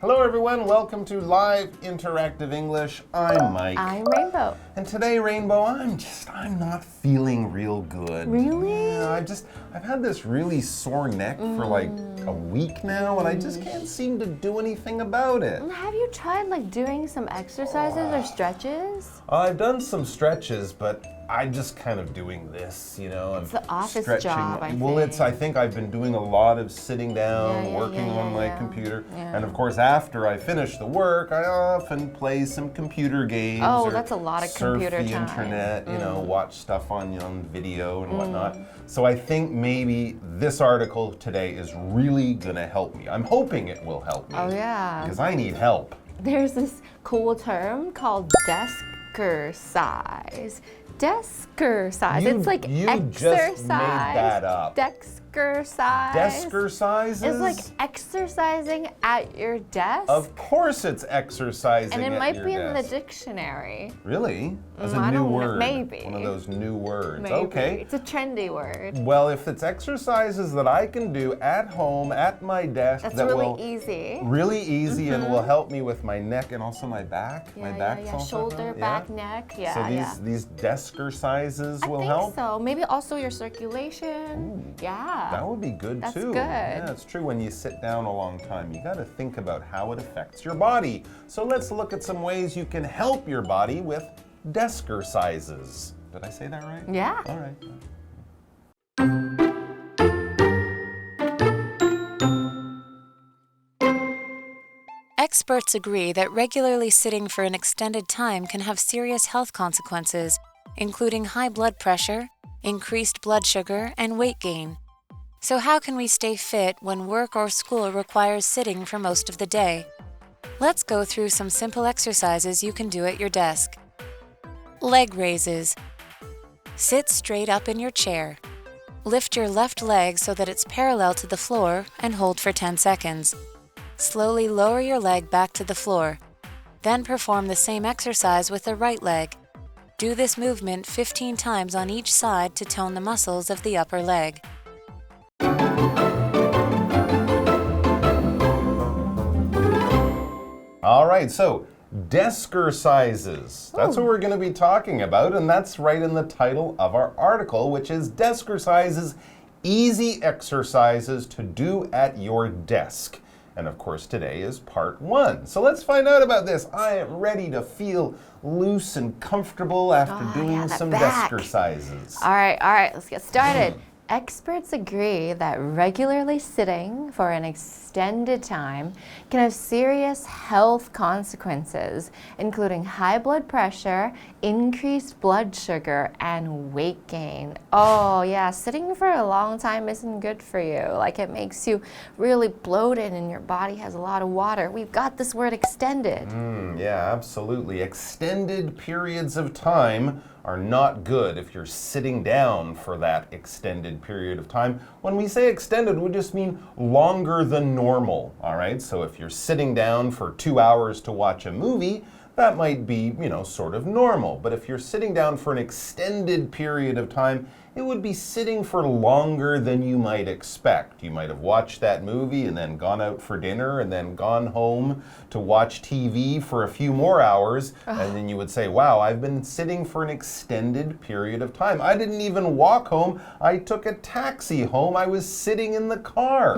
Hello everyone, welcome to Live Interactive English. I'm Mike. I'm Rainbow. And today, Rainbow, I'm not feeling real good. Really? Yeah, I've had this really sore neck for like a week now, and I just can't seem to do anything about it. Have you tried like doing some exercises or stretches? I've done some stretches, but I'm just kind of doing this, you know. It's the office stretching. job, I Well, think. I think I've been doing a lot of sitting down, Yeah, working on my yeah. computer. Yeah. And of course, after I finish the work, I often play some computer games. Oh, or that's a lot of surf computer the time. internet, you know, watch stuff on video and whatnot. So I think maybe this article today is really gonna help me. I'm hoping it will help me. Oh, yeah. Because I need help. There's this cool term called Deskercise. Deskercise. It's like you exercise. just made that up. Deskercise. Deskercises? It's like exercising at your desk. Of course it's exercising and it at might your be in the desk. dictionary. Really? As a I new don't know. word? Maybe. One of those new words. Maybe. Okay. It's a trendy word. Well, if it's exercises that I can do at home, at my desk, That's that really will easy. really easy and will help me with my neck and also my back. Yeah, my yeah, back's yeah. also Shoulder, help. back, Yeah? neck. Yeah, So yeah. these Deskercises I will think help? so. Maybe also your circulation. Yeah. That would be good That's too. good. Yeah, it's true. When you sit down a long time, you got to think about how it affects your body. So let's look at some ways you can help your body with Deskercises. Did I say that right? Yeah. All right. Experts agree that regularly sitting for an extended time can have serious health consequences, including high blood pressure, increased blood sugar, and weight gain. So how can we stay fit when work or school requires sitting for most of the day? Let's go through some simple exercises you can do at your desk. Leg raises. Sit straight up in your chair. Lift your left leg so that it's parallel to the floor and hold for 10 seconds. Slowly lower your leg back to the floor. Then perform the same exercise with the right leg. Do this movement 15 times on each side to tone the muscles of the upper leg. All right, so Deskercises. That's what we're going to be talking about, and that's right in the title of our article, which is Deskercises, Easy Exercises to Do at Your Desk. And of course, today is part 1. So let's find out about this. I am ready to feel loose and comfortable after doing some Deskercises. All right, let's get started. Experts agree that regularly sitting for an extended time can have serious health consequences, including high blood pressure, increased blood sugar, and weight gain. Oh yeah, sitting for a long time isn't good for you. Like it makes you really bloated and your body has a lot of water. We've got this word extended. Yeah, absolutely. Extended periods of time are not good if you're sitting down for that extended period of time. When we say extended, we just mean longer than normal, all right? So if you're sitting down for 2 hours to watch a movie, that might be, sort of normal. But if you're sitting down for an extended period of time, it would be sitting for longer than you might expect. You might have watched that movie and then gone out for dinner and then gone home to watch TV for a few more hours. And then you would say, wow, I've been sitting for an extended period of time. I didn't even walk home. I took a taxi home. I was sitting in the car.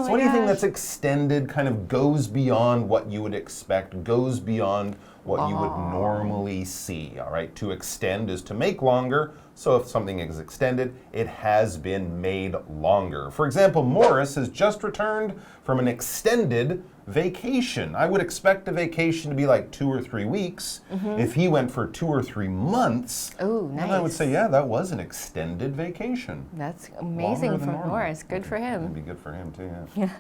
So anything that's extended kind of goes beyond what you would expect, goes beyond what you would normally see, all right? To extend is to make longer, so if something is extended, it has been made longer. For example, Morris has just returned from an extended vacation. I would expect a vacation to be like 2 or 3 weeks. If he went for 2 or 3 months, Ooh, then I would say, yeah, that was an extended vacation. That's amazing for Morris. Good for him. It'd be good for him too, yeah.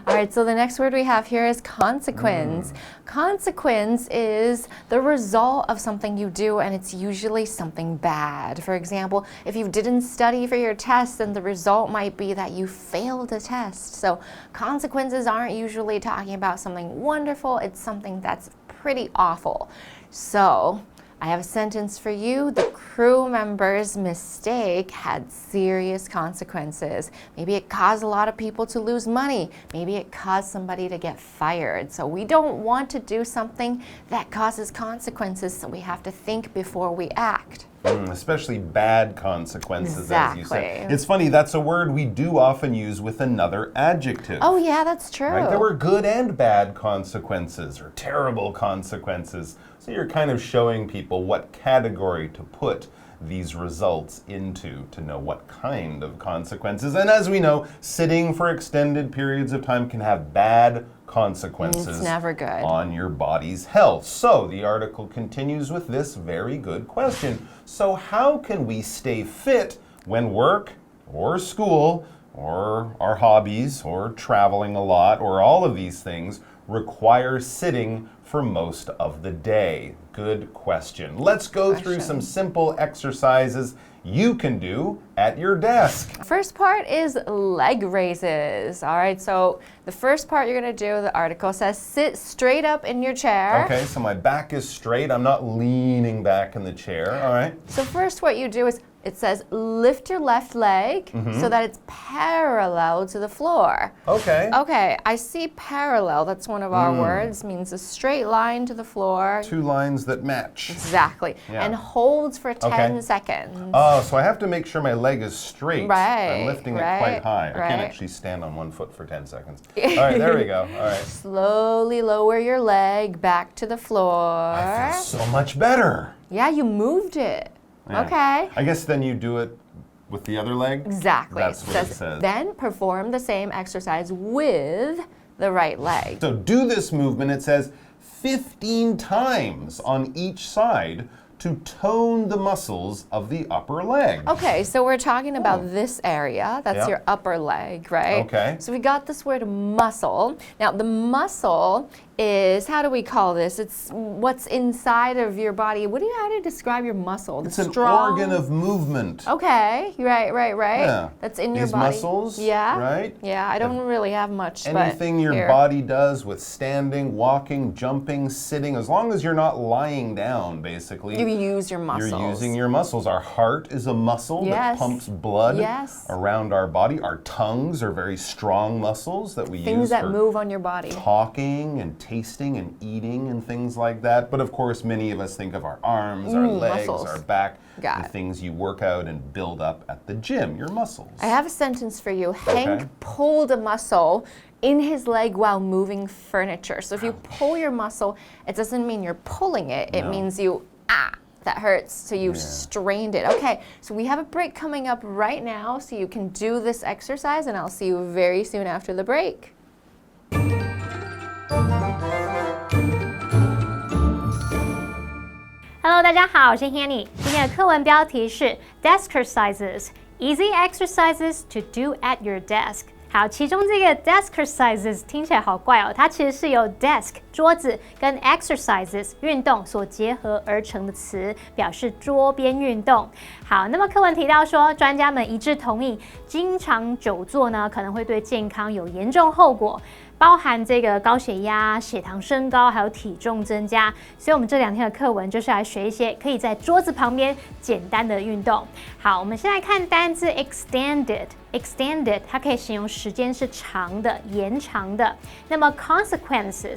All right, so the next word we have here is consequence. Consequence is the result of something you do, and it's usually something bad. For example, if you didn't study for your test, then the result might be that you failed a test. So consequences aren't usually talking about something wonderful, it's something that's pretty awful. So I have a sentence for you. The crew member's mistake had serious consequences. Maybe it caused a lot of people to lose money. Maybe it caused somebody to get fired. So we don't want to do something that causes consequences, so we have to think before we act. Especially bad consequences, Exactly. as you said. It's funny, that's a word we do often use with another adjective. Oh, yeah, that's true. Right? There were good and bad consequences, or terrible consequences. So you're kind of showing people what category to put these results into to know what kind of consequences. And as we know, sitting for extended periods of time can have bad consequences. It's never good. On your body's health. So the article continues with this very good question. So how can we stay fit when work or school or our hobbies or traveling a lot or all of these things require sitting for most of the day? Good question. Let's go through some simple exercises you can do at your desk. First part is leg raises. All right, so the first part you're going to do, the article says sit straight up in your chair. Okay, so my back is straight. I'm not leaning back in the chair. All right. So first what you do is it says lift your left leg so that it's parallel to the floor. Okay. Okay, I see parallel. That's one of our words. Means a straight line to the floor. Two lines that match. Exactly. Yeah. And holds for 10 seconds. Oh, so I have to make sure my leg is straight. Right, I'm lifting it right, quite high. I right. can't actually stand on one foot for 10 seconds. All right, there we go. All right. Slowly lower your leg back to the floor. I feel so much better. Yeah, you moved it. Yeah. Okay. I guess then you do it with the other leg? Exactly. That's what it says. Then perform the same exercise with the right leg. So do this movement, it says 15 times on each side to tone the muscles of the upper leg. Okay, so we're talking about this area. That's Yeah. your upper leg, right? Okay. So we got this word muscle. Now, the muscle is, how do we call this? It's what's inside of your body. How do you describe your muscle? It's an organ of movement. Okay, right. Yeah. That's in your These body. muscles, Yeah. right? Yeah, I don't really have much, Anything but your here. body does with standing, walking, jumping, sitting, as long as you're not lying down, basically. You use your muscles. You're using your muscles. Our heart is a muscle that Yes. pumps blood Yes. around our body. Our tongues are very strong muscles that we use Things that for move on your body. talking and tasting and eating and things like that. But of course, many of us think of our arms, our legs, muscles. our back, Got the it. things you work out and build up at the gym, your muscles. I have a sentence for you. Okay. Hank pulled a muscle in his leg while moving furniture. So if you pull your muscle, it doesn't mean you're pulling it. It No. means that hurts. So you strained it. Okay, so we have a break coming up right now, so you can do this exercise, and I'll see you very soon after the break. Hello， 大家好，我是 Hanny。今天的课文标题是 Deskercises, easy exercises to do at your desk。好，其中这个 Deskercises 听起来好怪哦，它其实是由 desk 桌子跟 exercises 运动所结合而成的词，表示桌边运动。好，那么课文提到说，专家们一致同意，经常久坐呢，可能会对健康有严重后果。包含这个高血压、血糖升高，还有体重增加。所以，我们这2天的课文就是来学一些可以在桌子旁边简单的运动。好，我们先来看单字 extended。extended 它可以形容时间是长的、延长的。那么 consequence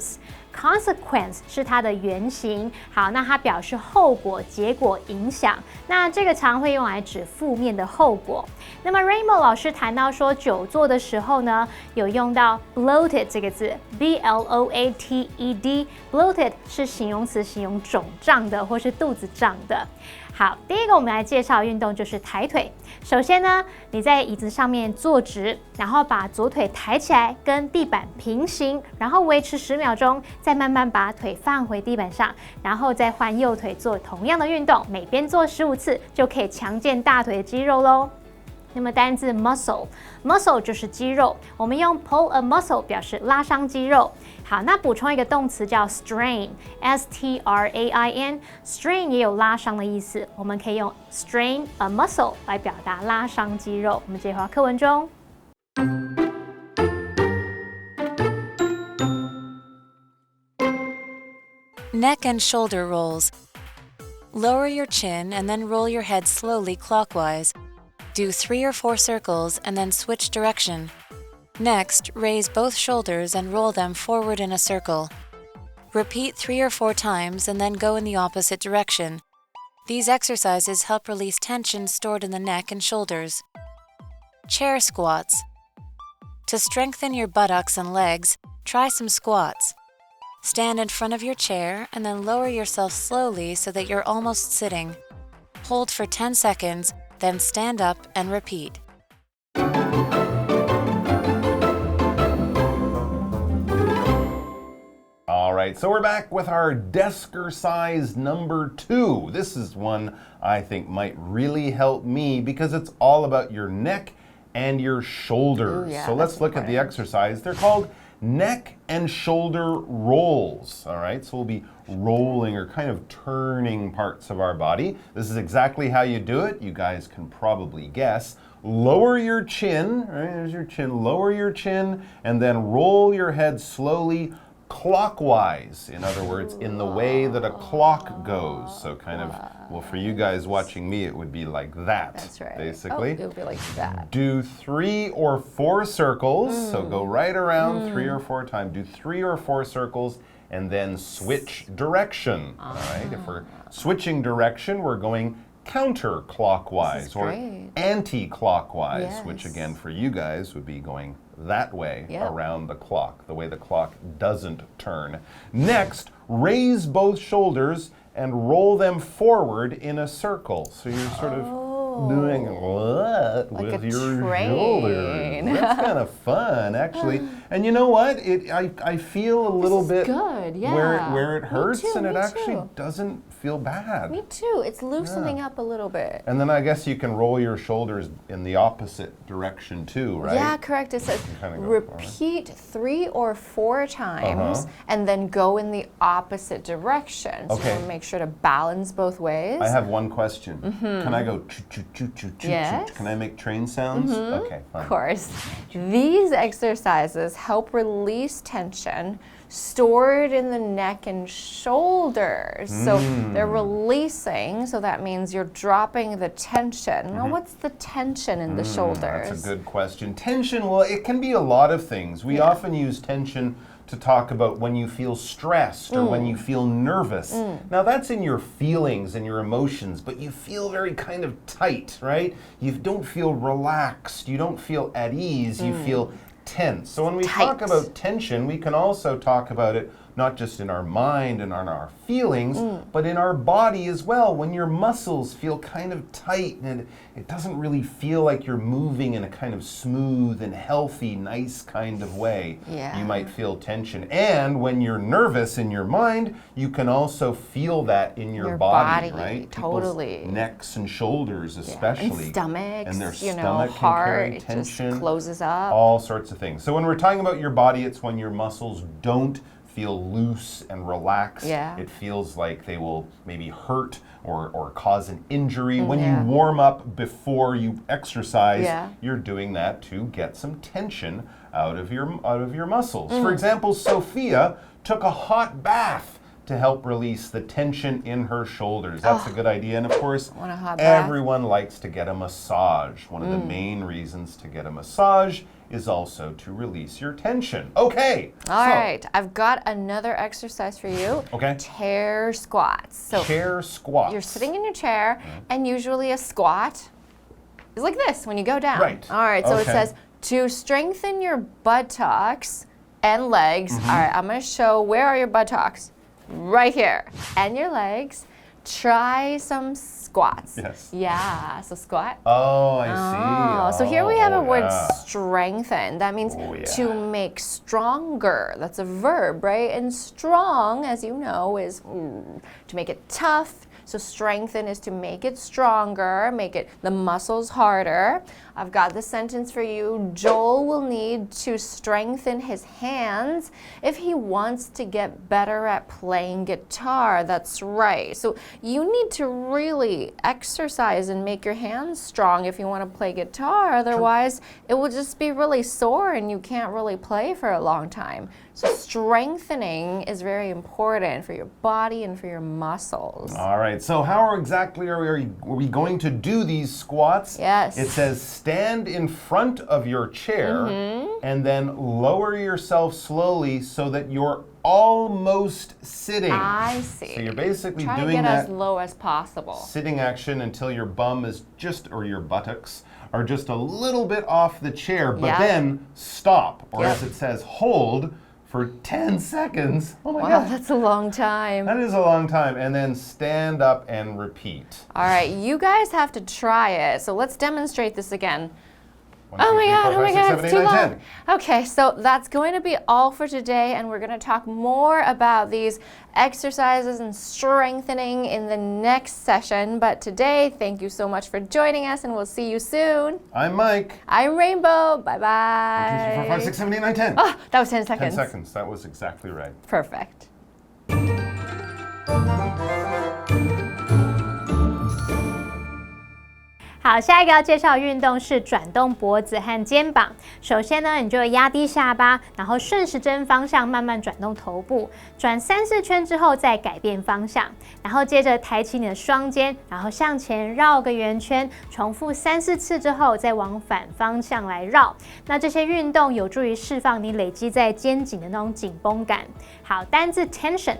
是它的原型。好，那它表示后果、结果、影响。那这个常会用来指负面的后果。那么 Rainbow 老师谈到说，久坐的时候呢，有用到 bloated 这个字 ，bloated。bloated 是形容词，形容肿胀的或是肚子胀的。好，第一个我们来介绍运动就是抬腿。首先呢，你在椅子上面坐直，然后把左腿抬起来，跟地板平行，然后维持10秒钟，再慢慢把腿放回地板上，然后再换右腿做同样的运动，每边做15次，就可以强健大腿的肌肉咯。那么单字 muscle 就是肌肉，我们用 pull a muscle 表示拉伤肌肉。好，那补充一个动词叫 strain，strain 也有拉伤的意思，我们可以用 strain a muscle 来表达拉伤肌肉。我们接回到课文中。Neck and shoulder rolls. Lower your chin and then roll your head slowly clockwise. Do 3 or 4 circles and then switch direction. Next, raise both shoulders and roll them forward in a circle. Repeat 3 or 4 times and then go in the opposite direction. These exercises help release tension stored in the neck and shoulders. Chair squats. To strengthen your buttocks and legs, try some squats. Stand in front of your chair and then lower yourself slowly so that you're almost sitting. Hold for 10 seconds, then stand up and repeat. All right, so we're back with our Deskercise number 2. This is one I think might really help me because it's all about your neck and your shoulders. Ooh, yeah, so let's look at the exercise. They're called neck and shoulder rolls. All right, so we'll be rolling or kind of turning parts of our body. This is exactly how you do it. You guys can probably guess. Lower your chin, right? There's your chin. Lower your chin and then roll your head slowly clockwise. In other words, in the way that a clock goes. So kind of, well, for you guys watching me, it would be like that. That's right. Basically. Oh, it would be like that. Do 3 or 4 circles. So go right around 3 or 4 times. Do 3 or 4 circles and then switch direction. All right. If we're switching direction, we're going counterclockwise or anti-clockwise, which again for you guys would be going that way around the clock, the way the clock doesn't turn. Next, raise both shoulders and roll them forward in a circle. So you're sort of doing what like with a your train. shoulders? That's kind of fun, actually. And you know what? I feel a little bit good, yeah. where it hurts, too, and it me actually too. doesn't feel bad. Me too. It's loosening up a little bit. And then I guess you can roll your shoulders in the opposite direction too, right? Yeah, correct. It says kinda go repeat 3 or 4 times and then go in the opposite direction. So Okay. make sure to balance both ways. I have one question. Can I go choo choo choo choo choo? Yes. Can I make train sounds? Okay, fine. Of course. These exercises help release tension stored in the neck and shoulders. So they're releasing, so that means you're dropping the tension. Now, what's the tension in the shoulders? That's a good question. Tension, well, it can be a lot of things. We often use tension to talk about when you feel stressed or when you feel nervous. Now that's in your feelings and your emotions, but you feel very kind of tight, right? You don't feel relaxed, you don't feel at ease, you feel tense. So when we talk about tension, we can also talk about it not just in our mind and on our feelings, but in our body as well. When your muscles feel kind of tight and it doesn't really feel like you're moving in a kind of smooth and healthy, nice kind of way, you might feel tension. And when you're nervous in your mind, you can also feel that in your body, right? Totally. People's necks and shoulders especially. And stomachs, and their you know, stomach can heart, carry tension. it just closes up. All sorts of things. So when we're talking about your body, it's when your muscles don't feel loose and relaxed. It feels like they will maybe hurt or cause an injury. When you warm up before you exercise, you're doing that to get some tension out of your muscles. For example, Sophia took a hot bath to help release the tension in her shoulders. That's a good idea. And of course, everyone likes to get a massage. One of the main reasons to get a massage is also to release your tension. Okay. All right. I've got another exercise for you. Okay. Chair squats. So chair squats. You're sitting in your chair, and usually a squat is like this when you go down. Right. All right. So it says to strengthen your buttocks and legs. All right. I'm going to show where are your buttocks. Right here. And your legs. Try some squats. Yes. Yeah, so squat. Oh, I see. So here we have a word strengthen. That means yeah. to make stronger. That's a verb, right? And strong, as you know, is to make it tough. So strengthen is to make it stronger, make it the muscles harder. I've got the sentence for you. Joel will need to strengthen his hands if he wants to get better at playing guitar. That's right. So you need to really exercise and make your hands strong if you want to play guitar. Otherwise, it will just be really sore and you can't really play for a long time. So strengthening is very important for your body and for your muscles. All right. right, so how exactly are we going to do these squats? Yes. It says stand in front of your chair and then lower yourself slowly so that you're almost sitting. I see. So you're basically Try doing to get that as low as possible. sitting action until your bum is just, or your buttocks are just a little bit off the chair, but then stop, or as it says, hold for 10 seconds. Oh my Wow, God. that's a long time. That is a long time. And then stand up and repeat. All right, you guys have to try it. So let's demonstrate this again. 1, 2, Oh my 3, 4, 5, 6, God, 7, 8, it's too 9, long. 10. Okay, so that's going to be all for today, and we're going to talk more about these exercises and strengthening in the next session. But today, thank you so much for joining us, and we'll see you soon. I'm Mike. I'm Rainbow. Bye 1, 2, 3, 4, bye. 5, 6, 7, 8, 9, 10. Oh, that was 10 seconds. 10 seconds. That was exactly right. Perfect. Hảo，下一个要介绍的运动是转动脖子和肩膀。首先呢，你就压低下巴，然后顺时针方向慢慢转动头部，转3、4圈之后再改变方向，然后接着抬起你的双肩，然后向前绕个圆圈，重复3、4次之后再往反方向来绕。那这些运动有助于释放你累积在肩颈的那种紧绷感。好，单字 tension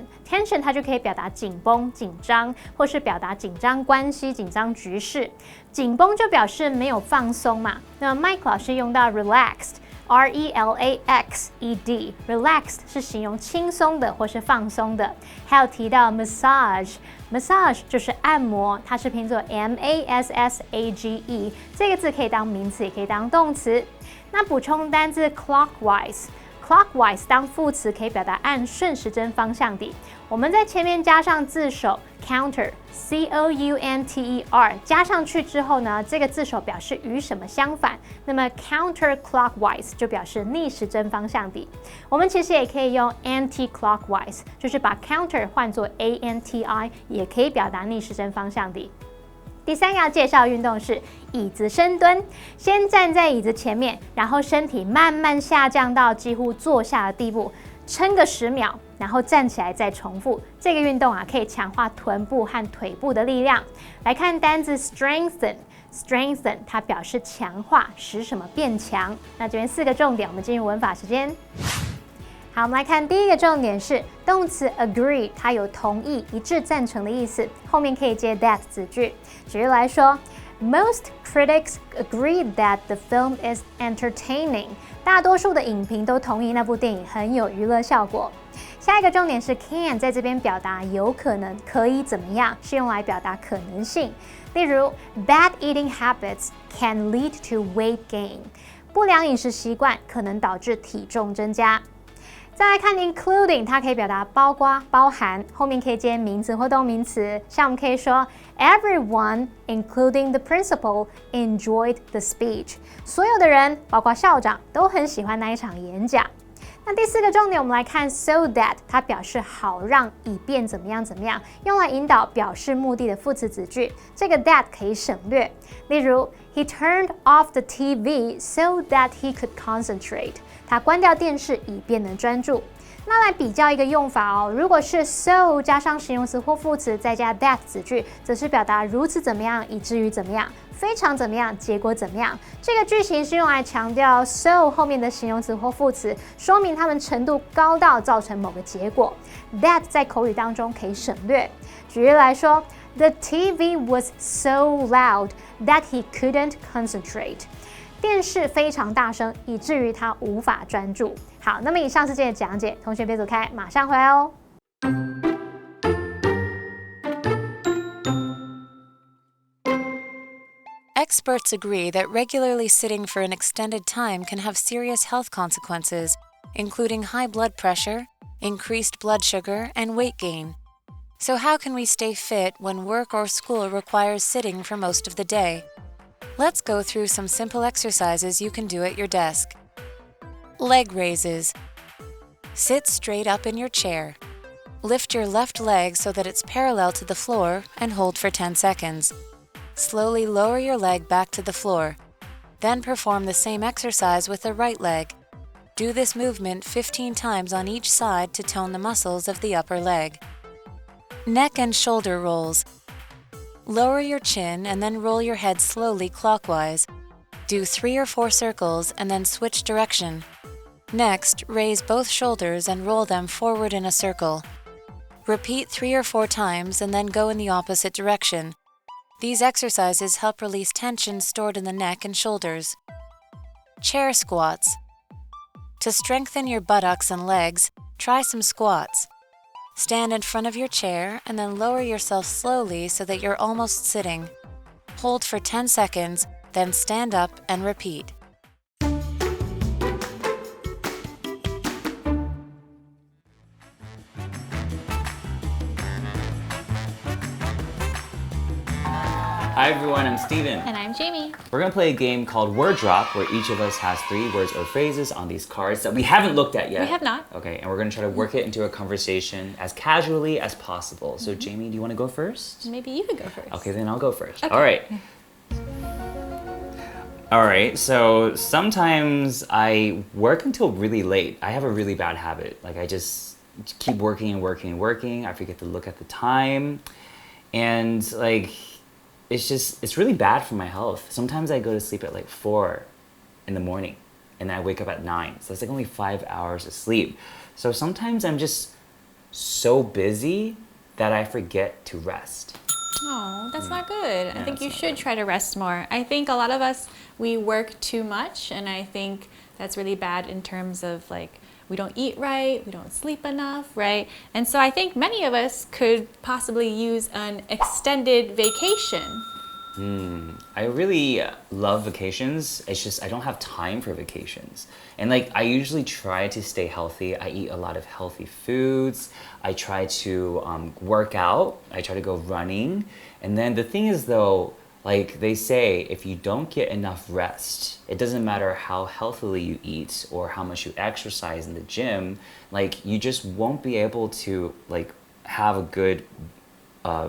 它就可以表达紧绷、紧张，或是表达紧张关系、紧张局势。紧绷就表示没有放松嘛。那 Mike 老师用到 relaxed，relaxed 是形容轻松的或是放松的。还有提到 massage 就是按摩，它是拼作 massage， 这个字可以当名词，也可以当动词。那补充单字 clockwise 当副词可以表达按顺时针方向的。我们在前面加上字首 counter， 加上去之后呢，这个字首表示与什么相反，那么 counterclockwise 就表示逆时针方向的。我们其实也可以用 anti-clockwise， 就是把 counter 换作 anti， 也可以表达逆时针方向的。第3个要介绍的运动是椅子深蹲，先站在椅子前面，然后身体慢慢下降到几乎坐下的地步，撑个10秒，然后站起来再重复。这个运动啊，可以强化臀部和腿部的力量。来看单字 strengthen， 它表示强化，使什么变强。那这边4个重点，我们进入文法时间。好，我们来看第一个重点是动词 agree， 它有同意、一致、赞成的意思，后面可以接 that 子句。举例来说 ，Most critics agree that the film is entertaining。大多数的影评都同意那部电影很有娱乐效果。下一个重点是 can， 在这边表达有可能、可以怎么样，是用来表达可能性。例如 ，bad eating habits can lead to weight gain。不良饮食习惯可能导致体重增加。再来看 including， 它可以表达包括、包含，后面可以接名词或动名词。像我们可以说 ，Everyone, including the principal, enjoyed the speech。所有的人，包括校长，都很喜欢那一场演讲。那第4个重点，我们来看 so that， 它表示好让、以便怎么样怎么样，用来引导表示目的的副词子句。这个 that 可以省略。例如 ，He turned off the TV so that he could concentrate。他关掉电视以便能专注。那来比较一个用法哦，如果是 so 加上形容词或副词再加 that 子句，则是表达如此怎么样，以至于怎么样，非常怎么样，结果怎么样。这个句型是用来强调 so 后面的形容词或副词，说明它们程度高到造成某个结果。that 在口语当中可以省略。举例来说 ，The TV was so loud that he couldn't concentrate。电视非常大声，以至于他无法专注。好，那么以上是今天的讲解，同学别走开，马上回来哦。Experts agree that regularly sitting for an extended time can have serious health consequences, including high blood pressure, increased blood sugar, and weight gain. So how can we stay fit when work or school requires sitting for most of the day? Let's go through some simple exercises you can do at your desk. Leg raises. Sit straight up in your chair. Lift your left leg so that it's parallel to the floor and hold for 10 seconds. Slowly lower your leg back to the floor. Then perform the same exercise with the right leg. Do this movement 15 times on each side to tone the muscles of the upper leg. Neck and shoulder rolls. Lower your chin and then roll your head slowly clockwise. Do 3 or 4 circles and then switch direction. Next, raise both shoulders and roll them forward in a circle. Repeat 3 or 4 times and then go in the opposite direction. These exercises help release tension stored in the neck and shoulders. Chair squats. To strengthen your buttocks and legs, try some squats. Stand in front of your chair and then lower yourself slowly so that you're almost sitting. Hold for 10 seconds, then stand up and repeat. Hi everyone, I'm Stephen. And I'm Jamie. We're gonna play a game called Word Drop, where each of us has 3 words or phrases on these cards that we haven't looked at yet. We have not. Okay, and we're gonna try to work it into a conversation as casually as possible. So Jamie, do you wanna go first? Maybe you could go first. Okay, then I'll go first. Okay. All right. All right, so sometimes I work until really late. I have a really bad habit. Like I just keep working and working and working. I forget to look at the time. And like, it's really bad for my health. Sometimes I go to sleep at like 4 in the morning and then I wake up at 9. So it's like only 5 hours of sleep. So sometimes I'm just so busy that I forget to rest. Oh, that's not good. I think you that's should try to rest more. I think a lot of us, we work too much, and I think that's really bad in terms of like, we don't eat right, we don't sleep enough, right? And so I think many of us could possibly use an extended vacation. I really love vacations. It's just I don't have time for vacations. And like I usually try to stay healthy. I eat a lot of healthy foods. I try to work out. I try to go running. And then the thing is though, like they say, if you don't get enough rest, it doesn't matter how healthily you eat or how much you exercise in the gym, like you just won't be able to like have a good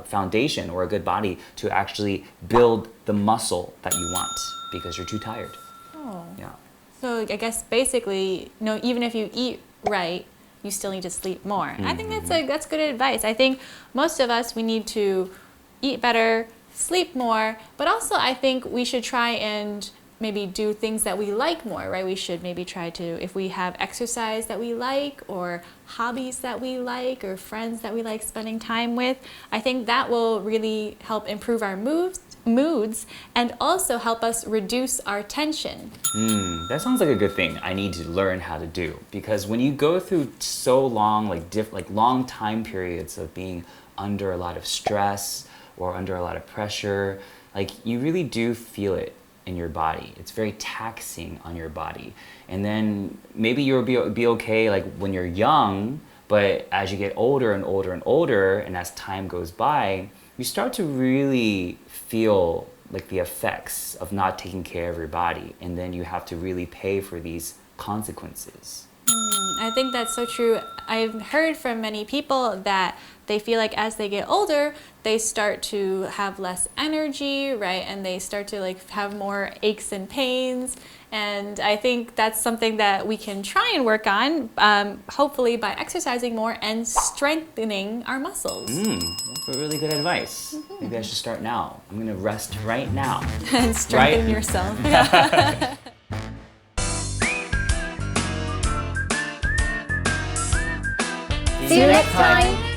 foundation or a good body to actually build the muscle that you want because you're too tired. Oh. Yeah. So I guess basically, you know, even if you eat right, you still need to sleep more. I think that's good advice. I think most of us, we need to eat better, sleep more, but also I think we should try and maybe do things that we like more, right? We should maybe try to, if we have exercise that we like or hobbies that we like or friends that we like spending time with, I think that will really help improve our moods and also help us reduce our tension. That sounds like a good thing I need to learn how to do, because when you go through so long, like long time periods of being under a lot of stress or under a lot of pressure, like you really do feel it in your body. It's very taxing on your body. And then maybe you'll be okay like when you're young, but as you get older and older and older, and as time goes by, you start to really feel like the effects of not taking care of your body. And then you have to really pay for these consequences. I think that's so true. I've heard from many people that they feel like as they get older, they start to have less energy, right? And they start to like have more aches and pains. And I think that's something that we can try and work on, hopefully by exercising more and strengthening our muscles. That's really good advice. Maybe I should start now. I'm gonna rest right now. And strengthen yourself. See you next time.